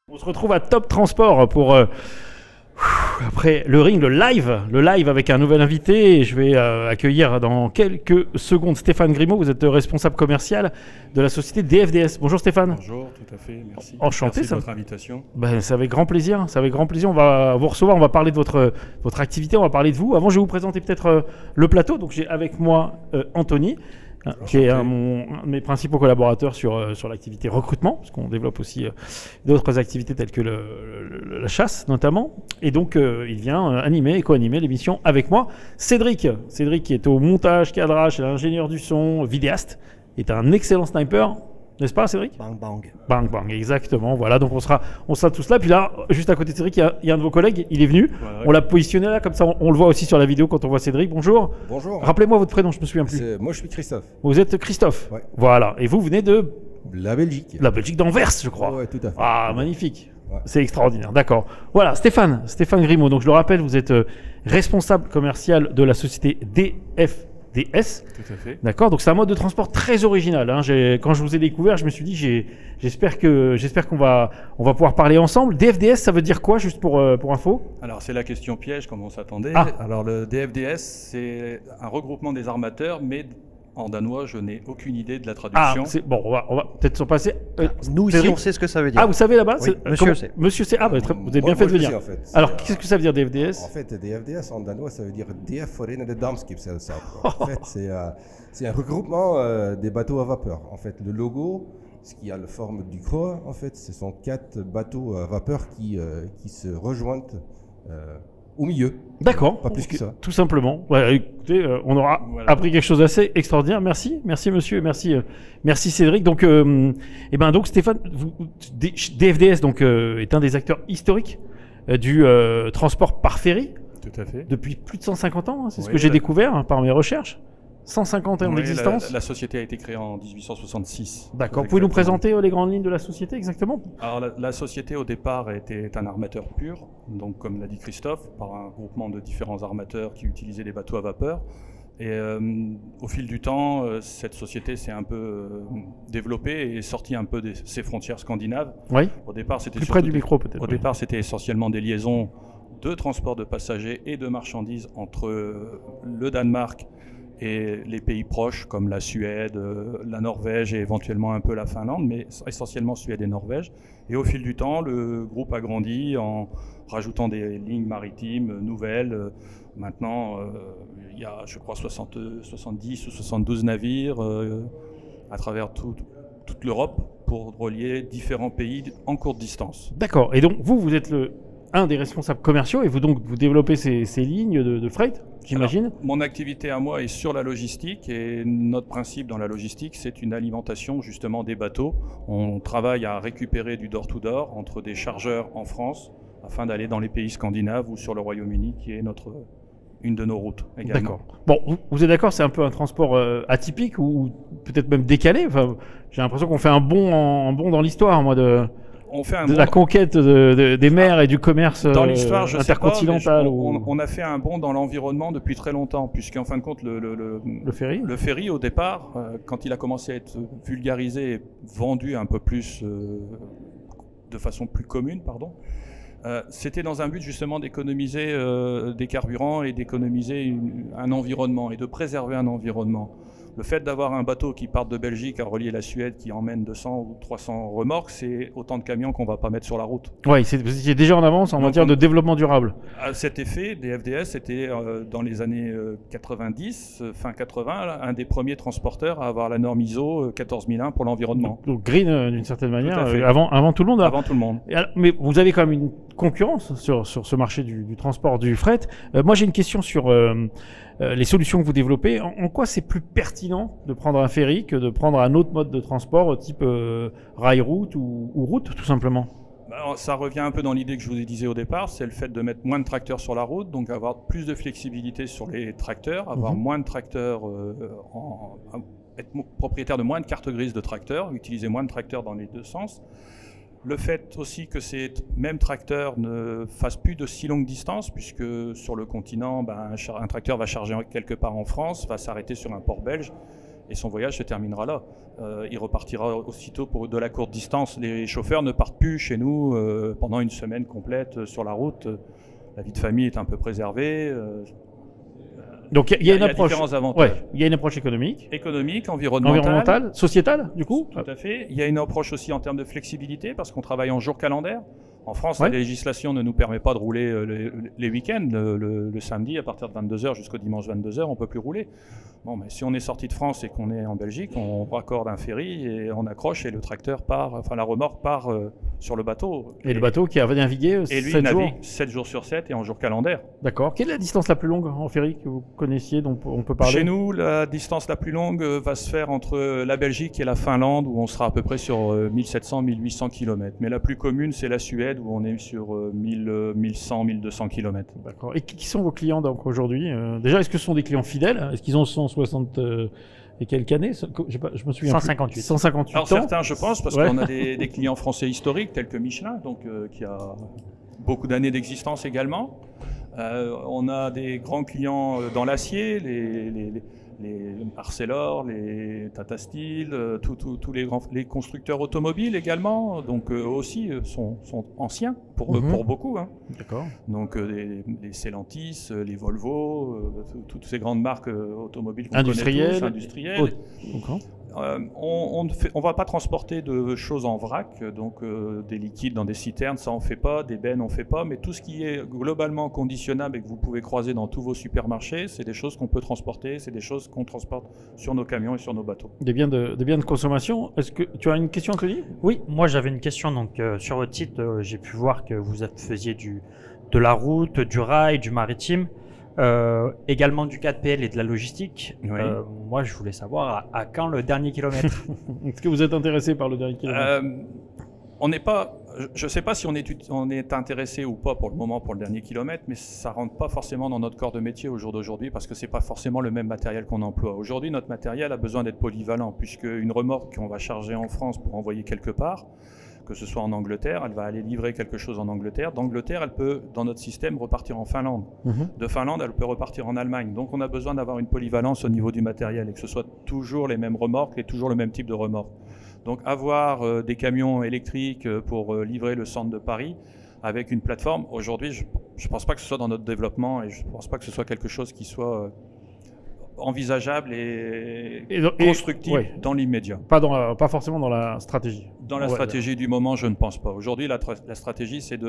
On se retrouve à Top Transport pour après le ring, le live avec un nouvel invité. Et je vais accueillir dans quelques secondes Stéphane Grimaud. Vous êtes responsable commercial de la société DFDS. Bonjour Stéphane. Bonjour, tout à fait, merci. Enchanté. Merci de votre invitation. Ben, c'est avec grand plaisir. C'est avec grand plaisir. On va vous recevoir. On va parler de votre activité. On va parler de vous. Avant, je vais vous présenter peut-être le plateau. Donc, j'ai avec moi Anthony, qui est un de mes principaux collaborateurs sur l'activité recrutement, parce qu'on développe aussi d'autres activités telles que la chasse notamment. Et donc, il vient animer et co-animer l'émission avec moi. Cédric qui est au montage, cadrage, l'ingénieur du son, vidéaste, est un excellent sniper. N'est-ce pas, Cédric ? Bang bang. Bang bang, exactement. Voilà, donc on sera tous là. Puis là, juste à côté de Cédric, il y a un de vos collègues, il est venu. Voilà. On l'a positionné là, comme ça on le voit aussi sur la vidéo quand on voit Cédric. Bonjour. Bonjour. Rappelez-moi votre prénom, je me souviens plus. Moi, je suis Christophe. Vous êtes Christophe. Ouais. Voilà. Et vous venez de la Belgique. La Belgique d'Anvers, je crois. Ouais, tout à fait. Ah, magnifique. Ouais. C'est extraordinaire. D'accord. Voilà, Stéphane Grimaud. Donc je le rappelle, vous êtes responsable commercial de la société DFDS. Tout à fait. D'accord, donc c'est un mode de transport très original. Hein. Quand je vous ai découvert, je me suis dit, j'espère qu'on va pouvoir parler ensemble. DFDS, ça veut dire quoi, juste pour info ? Alors, c'est la question piège, comme on s'attendait. Ah. Alors, le DFDS, c'est un regroupement des armateurs, mais en danois, je n'ai aucune idée de la traduction. Bon, on va peut-être s'en passer. Nous, ici, on sait ce que ça veut dire. Ah, vous savez là-bas ? Oui, monsieur sait. Monsieur sait. Ah, bah, vous avez bien fait de venir. Sais, en fait. Alors, qu'est-ce que ça veut dire DFDS ? En fait, DFDS en danois, ça veut dire DF Forenede Dampskibsselskap. En fait, c'est un regroupement des bateaux à vapeur. En fait, le logo, ce qui a la forme du croix, en fait, ce sont 4 bateaux à vapeur qui se rejoignent au milieu. D'accord. Pas plus que ça. Tout simplement. Ouais, écoutez, on aura appris quelque chose d'assez extraordinaire. Merci monsieur, merci Cédric. Donc, donc Stéphane, DFDS donc est un des acteurs historiques du transport par ferry. Tout à fait. Depuis plus de 150 ans, hein, c'est ce Oui, que j'ai découvert par mes recherches. 150 ans d'existence. La société a été créée en 1866. D'accord. Vous pouvez nous présenter les grandes lignes de la société exactement ? Alors, la société au départ était un armateur pur, donc comme l'a dit Christophe, par un groupement de différents armateurs qui utilisaient des bateaux à vapeur. Et au fil du temps, cette société s'est un peu développée et est sortie un peu de ses frontières scandinaves. Oui. Au départ, c'était plus près du micro peut-être. Au départ, c'était essentiellement des liaisons de transport de passagers et de marchandises entre le Danemark et les pays proches comme la Suède, la Norvège et éventuellement un peu la Finlande, mais essentiellement Suède et Norvège. Et au fil du temps, le groupe a grandi en rajoutant des lignes maritimes nouvelles. Maintenant, il y a, je crois, 70 ou 72 navires à travers toute l'Europe pour relier différents pays en courte distance. D'accord. Et donc, vous êtes un des responsables commerciaux et vous développez ces lignes de freight, j'imagine ? Alors, mon activité à moi est sur la logistique et notre principe dans la logistique, c'est une alimentation justement des bateaux. On travaille à récupérer du door-to-door entre des chargeurs en France afin d'aller dans les pays scandinaves ou sur le Royaume-Uni qui est une de nos routes également. D'accord. Bon, vous êtes d'accord, c'est un peu un transport atypique ou peut-être même décalé. Enfin, j'ai l'impression qu'on fait un bond dans l'histoire, moi, la conquête des mers et du commerce dans l'histoire, intercontinental. On a fait un bond dans l'environnement depuis très longtemps, puisqu'en fin de compte, le ferry, au départ, quand il a commencé à être vulgarisé et vendu un peu plus de façon plus commune, c'était dans un but justement d'économiser des carburants et d'économiser un environnement et de préserver un environnement. Le fait d'avoir un bateau qui part de Belgique à relier la Suède qui emmène 200 ou 300 remorques, c'est autant de camions qu'on ne va pas mettre sur la route. Oui, vous étiez déjà en avance en matière de développement durable. À cet effet, DFDS était dans les années 90, fin 80, un des premiers transporteurs à avoir la norme ISO 14001 pour l'environnement. Donc green d'une certaine manière, avant tout le monde. Avant tout le monde. Mais vous avez quand même une concurrence sur ce marché du transport du fret. Moi j'ai une question sur les solutions que vous développez. En quoi c'est plus pertinent de prendre un ferry que de prendre un autre mode de transport type rail-route ou route tout simplement ? Alors, ça revient un peu dans l'idée que je vous ai disais au départ, c'est le fait de mettre moins de tracteurs sur la route, donc avoir plus de flexibilité sur les tracteurs, avoir moins de tracteurs, être propriétaire de moins de cartes grises de tracteurs, utiliser moins de tracteurs dans les deux sens. Le fait aussi que ces mêmes tracteurs ne fassent plus de si longue distance, puisque sur le continent, un tracteur va charger quelque part en France, va s'arrêter sur un port belge, et son voyage se terminera là. Il repartira aussitôt pour de la courte distance. Les chauffeurs ne partent plus chez nous pendant une semaine complète sur la route. La vie de famille est un peu préservée. Donc il y a une approche. Différents avantages. Il y a une approche économique, environnementale, sociétale, du coup. Tout à fait. Il y a une approche aussi en termes de flexibilité parce qu'on travaille en jours calendaires. En France, la législation ne nous permet pas de rouler les week-ends. Le samedi, à partir de 22h jusqu'au dimanche 22h, on ne peut plus rouler. Bon, mais si on est sorti de France et qu'on est en Belgique, on raccorde un ferry et on accroche et le tracteur part, enfin la remorque part sur le bateau. Et le bateau qui a navigué 7 jours. Et lui, il navigue 7 jours sur 7 et en jours calendaires. D'accord. Quelle est la distance la plus longue en ferry que vous connaissiez, dont on peut parler? Chez nous, la distance la plus longue va se faire entre la Belgique et la Finlande, où on sera à peu près sur 1700-1800 km. Mais la plus commune, c'est la Suède, où on est sur 1100-1200 km. D'accord. Et qui sont vos clients donc aujourd'hui? Déjà, est-ce que ce sont des clients fidèles? Est-ce qu'ils ont 160 et quelques années? Je me souviens 158. Plus. 158 Alors ans. certains, je pense, parce qu'on a des clients français historiques, tels que Michelin, donc qui a beaucoup d'années d'existence également. On a des grands clients dans l'acier, les Arcelor, les Tata Steel, tous les constructeurs automobiles également, donc eux aussi sont anciens pour beaucoup. Hein. D'accord. Donc les Stellantis, les Volvo, toutes ces grandes marques automobiles qu'on industrielles. connaît tous, industrielles. On ne va pas transporter de choses en vrac, donc des liquides dans des citernes, ça on fait pas, des bennes on fait pas, mais tout ce qui est globalement conditionnable et que vous pouvez croiser dans tous vos supermarchés, c'est des choses qu'on peut transporter, c'est des choses qu'on transporte sur nos camions et sur nos bateaux. Des biens de consommation. Est-ce que tu as une question, Anthony? Oui, moi j'avais une question. Donc sur votre site, j'ai pu voir que vous faisiez de la route, du rail, du maritime. Également du 4PL et de la logistique. Oui. Moi, je voulais savoir à quand le dernier kilomètre. Est-ce que vous êtes intéressé par le dernier kilomètre? On n'est pas. Je ne sais pas si on est intéressé ou pas pour le moment pour le dernier kilomètre, mais ça rentre pas forcément dans notre corps de métier au jour d'aujourd'hui parce que c'est pas forcément le même matériel qu'on emploie. Aujourd'hui, notre matériel a besoin d'être polyvalent puisque une remorque qu'on va charger en France pour envoyer quelque part, que ce soit en Angleterre, elle va aller livrer quelque chose en Angleterre. D'Angleterre, elle peut, dans notre système, repartir en Finlande. De Finlande, elle peut repartir en Allemagne. Donc on a besoin d'avoir une polyvalence au niveau du matériel et que ce soit toujours les mêmes remorques et toujours le même type de remorque. Donc avoir des camions électriques pour livrer le centre de Paris avec une plateforme, aujourd'hui, je ne pense pas que ce soit dans notre développement et je ne pense pas que ce soit quelque chose qui soit envisageable et constructif dans l'immédiat. Pas forcément dans la stratégie. Dans la stratégie du moment, je ne pense pas. Aujourd'hui, la stratégie, c'est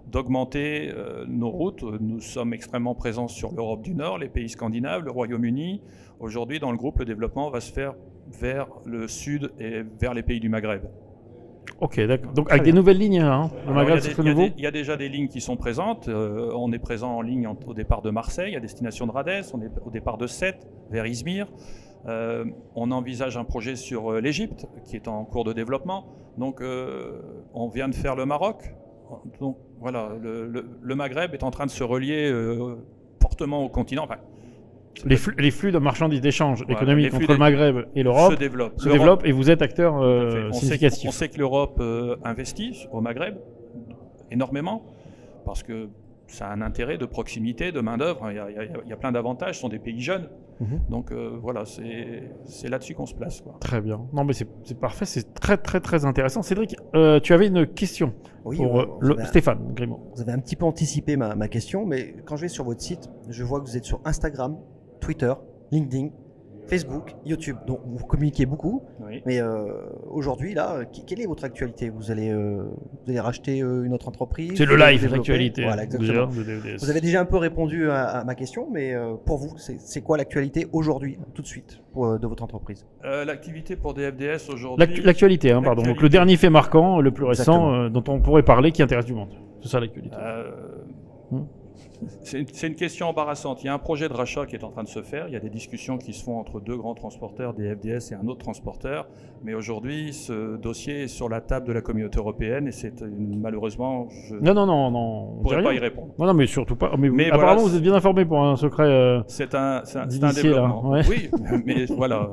d'augmenter nos routes. Nous sommes extrêmement présents sur l'Europe du Nord, les pays scandinaves, le Royaume-Uni. Aujourd'hui, dans le groupe, le développement va se faire vers le sud et vers les pays du Maghreb. Ok, d'accord. Donc avec des nouvelles lignes, hein, le Maghreb, c'est très nouveau. Il y a déjà des lignes qui sont présentes. On est présent en ligne au départ de Marseille, à destination de Rhodes. On est au départ de Sète, vers Izmir. On envisage un projet sur l'Égypte, qui est en cours de développement. Donc, on vient de faire le Maroc. Donc, voilà, le Maghreb est en train de se relier fortement au continent. Enfin, les flux de marchandises d'échange économiques entre le Maghreb et l'Europe se développent et vous êtes acteur significatif. On sait que l'Europe investit au Maghreb énormément parce que ça a un intérêt de proximité, de main-d'œuvre. Il y a plein d'avantages. Ce sont des pays jeunes. Donc voilà, c'est là-dessus qu'on se place, quoi. Très bien. Non, mais c'est parfait. C'est très, très, très intéressant. Cédric, tu avais une question pour Stéphane Grimaud. Vous avez un petit peu anticipé ma question, mais quand je vais sur votre site, je vois que vous êtes sur Instagram, Twitter, LinkedIn, Facebook, YouTube. Donc vous communiquez beaucoup. Oui. Mais aujourd'hui, là, quelle est votre actualité? Vous allez racheter une autre entreprise? C'est le live, l'actualité. Voilà, exactement. Vous avez déjà un peu répondu à ma question, mais pour vous, c'est quoi l'actualité aujourd'hui, tout de suite, de votre entreprise? L'activité pour DFDS aujourd'hui... L'actualité, hein, pardon. Donc le dernier fait marquant, le plus récent, dont on pourrait parler, qui intéresse du monde. C'est ça l'actualité. C'est une question embarrassante. Il y a un projet de rachat qui est en train de se faire. Il y a des discussions qui se font entre deux grands transporteurs, DFDS et un autre transporteur. Mais aujourd'hui, ce dossier est sur la table de la communauté européenne et c'est malheureusement... Je ne pourrais pas y répondre. Non, mais surtout pas. Mais apparemment, voilà, vous êtes bien informé pour un secret. C'est un développement. Là, ouais. Oui, mais voilà.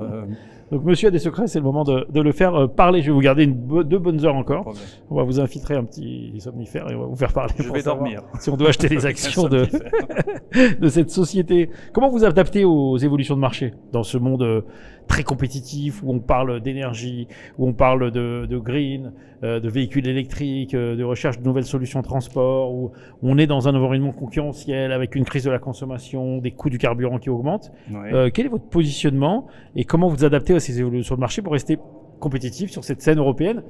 Donc, monsieur a des secrets, c'est le moment de le faire parler. Je vais vous garder 2 bonnes heures encore. On va vous infiltrer un petit somnifère et on va vous faire parler. Je vais dormir. Si on doit acheter des actions de cette société. Comment vous adaptez aux évolutions de marché dans ce monde très compétitif, où on parle d'énergie, où on parle de green, de véhicules électriques, de recherche de nouvelles solutions de transport, où on est dans un environnement concurrentiel avec une crise de la consommation, des coûts du carburant qui augmentent. Ouais. Quel est votre positionnement et comment vous adaptez à ces évolutions de marché pour rester compétitif sur cette scène européenne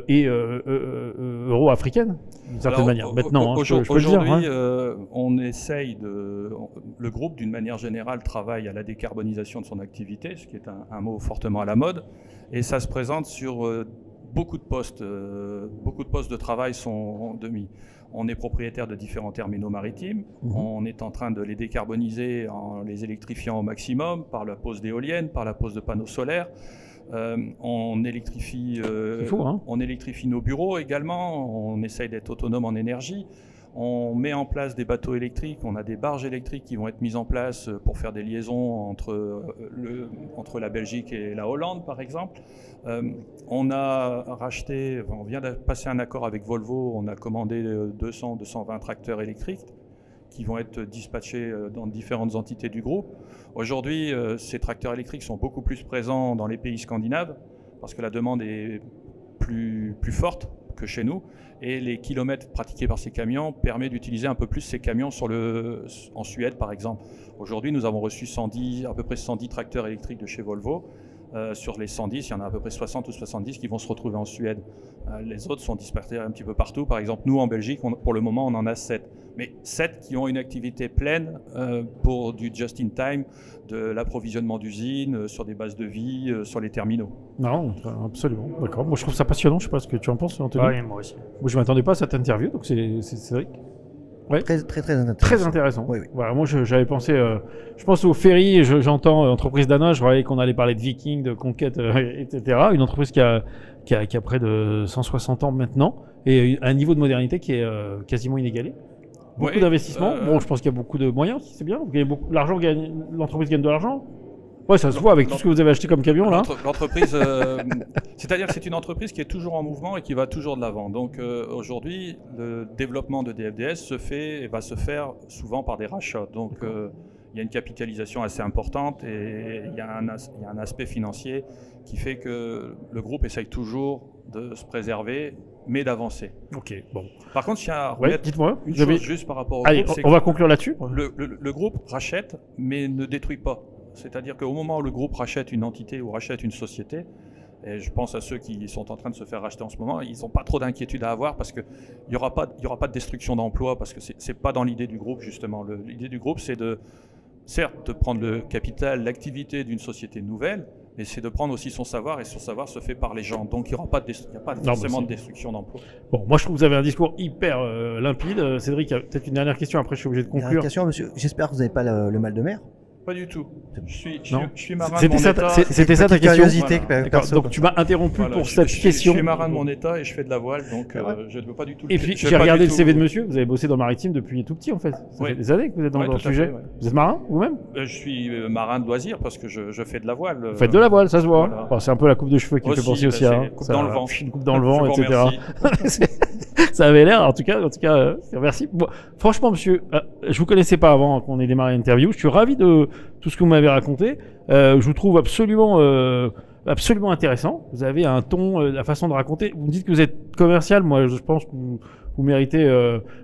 et euro-africaine, d'une certaine manière. Maintenant, je peux le dire. Aujourd'hui, on essaye le groupe, d'une manière générale, travaille à la décarbonisation de son activité, ce qui est un mot fortement à la mode, et ça se présente sur beaucoup de postes. Beaucoup de postes de travail sont demi. On est propriétaire de différents terminaux maritimes. On est en train de les décarboniser en les électrifiant au maximum par la pose d'éoliennes, par la pose de panneaux solaires. On électrifie nos bureaux également, on essaye d'être autonome en énergie, on met en place des bateaux électriques, on a des barges électriques qui vont être mises en place pour faire des liaisons entre la Belgique et la Hollande par exemple. On vient de passer un accord avec Volvo, on a commandé 200-220 tracteurs électriques qui vont être dispatchés dans différentes entités du groupe. Aujourd'hui, ces tracteurs électriques sont beaucoup plus présents dans les pays scandinaves parce que la demande est plus forte que chez nous et les kilomètres pratiqués par ces camions permettent d'utiliser un peu plus ces camions en Suède par exemple. Aujourd'hui, nous avons reçu à peu près 110 tracteurs électriques de chez Volvo. Sur les 110, il y en a à peu près 60 ou 70 qui vont se retrouver en Suède. Les autres sont dispersés un petit peu partout. Par exemple, nous, en Belgique, pour le moment, on en a 7. Mais 7 qui ont une activité pleine pour du just-in-time, de l'approvisionnement d'usines, sur des bases de vie, sur les terminaux. Non, absolument. D'accord. Moi, je trouve ça passionnant. Je ne sais pas ce que tu en penses, Anthony. Oui, moi aussi. Moi, je ne m'attendais pas à cette interview, donc c'est Cédric. Ouais. Très intéressant. Très intéressant. Oui, oui. Voilà, moi, j'avais pensé, je pense au ferry, j'entends entreprise danoise, je croyais qu'on allait parler de Viking, de conquête, etc. Une entreprise qui a près de 160 ans maintenant et un niveau de modernité qui est quasiment inégalé. Beaucoup d'investissements. Bon, je pense qu'il y a beaucoup de moyens aussi, c'est bien. L'argent l'entreprise gagne de l'argent. Ouais, ça se voit avec tout ce que vous avez acheté comme camion là. L'entreprise, c'est-à-dire que c'est une entreprise qui est toujours en mouvement et qui va toujours de l'avant. Donc aujourd'hui, le développement de DFDS se fait et va se faire souvent par des rachats. Donc il y a une capitalisation assez importante et il y a un aspect financier qui fait que le groupe essaye toujours de se préserver, mais d'avancer. Ok, bon. Par contre, il y a dites-moi. Une chose juste par rapport au Allez, groupe. On va conclure là-dessus. Le groupe rachète, mais ne détruit pas. C'est-à-dire qu'au moment où le groupe rachète une entité ou rachète une société, et je pense à ceux qui sont en train de se faire racheter en ce moment, ils n'ont pas trop d'inquiétude à avoir parce qu'il n'y aura pas de destruction d'emplois, parce que ce n'est pas dans l'idée du groupe justement. L'idée du groupe, c'est certes de prendre le capital, l'activité d'une société nouvelle, mais c'est de prendre aussi son savoir, et son savoir se fait par les gens. Donc il n'y aura pas forcément de destruction d'emplois. Bon, moi je trouve que vous avez un discours hyper limpide. Cédric, peut-être une dernière question, après je suis obligé de conclure. Dernière question, monsieur. J'espère que vous n'avez pas le mal de mer. Pas du tout. Je suis marin de C'était mon ça, état. c'était ça ta question. Curiosité, Voilà. D'accord, donc tu m'as interrompu pour cette question. Je suis marin de mon état et je fais de la voile, donc je ne veux pas du tout. Et puis j'ai regardé le CV de monsieur, vous avez bossé dans le maritime depuis tout petit en fait. Ça fait des années que vous êtes dans le sujet. Vous êtes marin vous-même? Je suis marin de loisir parce que je fais de la voile. Vous faites de la voile, ça se voit. Voilà. Bon, c'est un peu la coupe de cheveux qui me fait penser aussi à coupe dans le vent. Une coupe dans le vent, Je vous etc. Ça avait l'air, en tout cas, merci. Bon, franchement, monsieur, je vous connaissais pas avant qu'on ait démarré l'interview. Je suis ravi de tout ce que vous m'avez raconté. Je vous trouve absolument intéressant. Vous avez un ton, la façon de raconter. Vous me dites que vous êtes commercial. Moi, je pense que vous méritez.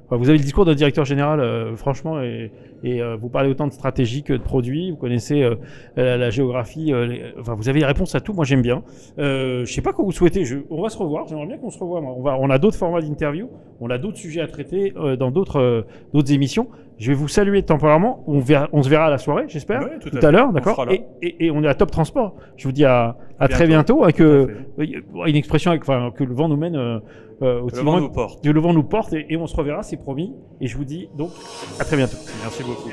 Vous avez le discours d'un directeur général, franchement, et vous parlez autant de stratégie que de produits. Vous connaissez la géographie. Vous avez les réponses à tout. Moi, j'aime bien. Je sais pas quoi vous souhaitez. On va se revoir. J'aimerais bien qu'on se revoie. On a d'autres formats d'interview. On a d'autres sujets à traiter dans d'autres émissions. Je vais vous saluer temporairement. On se verra à la soirée, j'espère, oui, tout à l'heure, d'accord. Et on est à Top Transport. Je vous dis à très bientôt. Une expression que le vent nous mène. Le vent nous porte et on se reverra, c'est promis. Et je vous dis donc à très bientôt. Merci beaucoup.